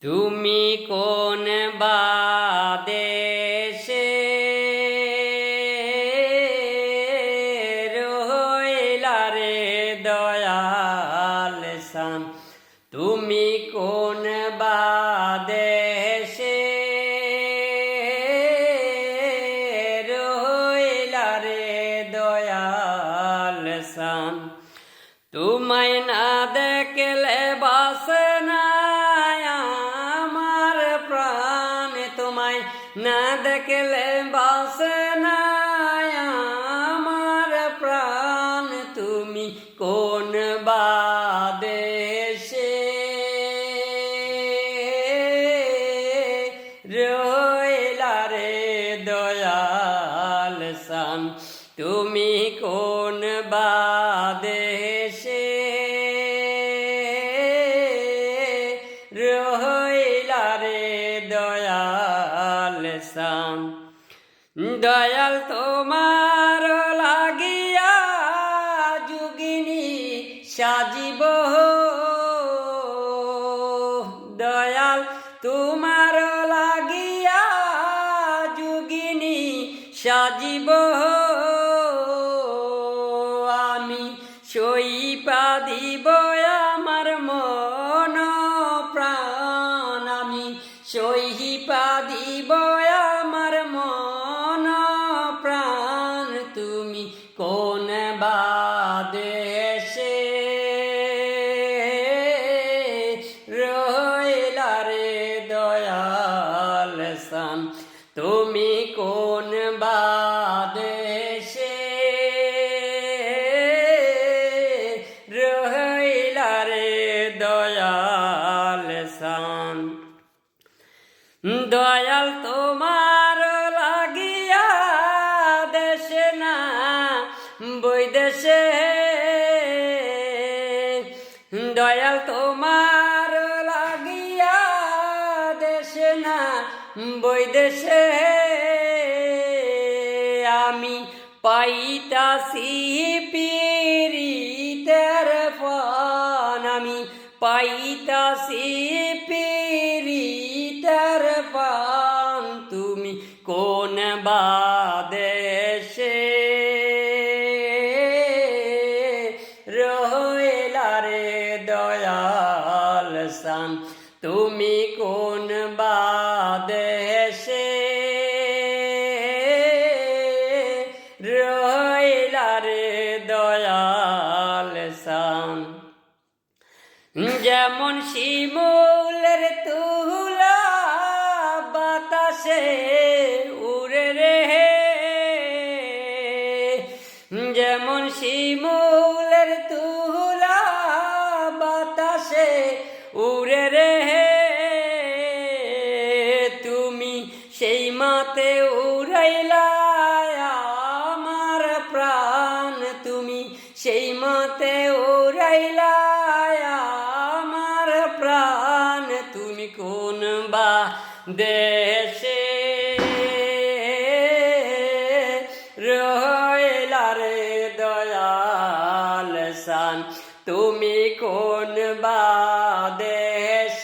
তুমি কোন বাদেশে রইলা রে দয়াল সান, তুমি কোন বাদেশে রইলা রে দয়াল সান। তোমায় না দেখলে বাসে না আমার প্রাণ, তোমায় না দেখলে বাসে না আমার প্রাণ। তুমি কোন বাদেশে রইলা রে দয়াল সান, তুমি কোন বাদেশে রইলা রে দয়াল সান। দয়াল তোমার লাগিয়া যোগিনী সাজিব, দয়াল তোমার লাগিয়া যোগিনী সাজিব। আমি সইপা দিব আমার মন প্রাণ, আমি সইপা দিব আমার মন প্রাণ। তুমি কোন বাদেশে রইলা রে দয়াল সান, তুমি কোন বাদেশে রইলা রে দয়াল সান। দয়াল তোমার লাগিয়া দেশে না বৈদেশে, দয়াল তোমার লাগিয়া দেশে না বৈদেশে আমি পাইতাছি পীরিতের পান, আমি পাইতাছি পীরিতের পান। তুমি কোন বাদেশে রইলা রে দয়াল সান, তুমি কোন বাদেশে রইলা রে দয়াল সান। যেমন শিমুলের তুলা বাতাসে উড়ে রে, যেমন শিমুলের তুলা বাতাসে উড়ে রে, তুমি সেই মাতে উড়াইলা আমার প্রাণ, তুমি সেই মাতে উড়াইলা আমার প্রাণ। তুমি কোন বাদেশে রইলা রে দয়াল সান, তুমি কোন বাদেশে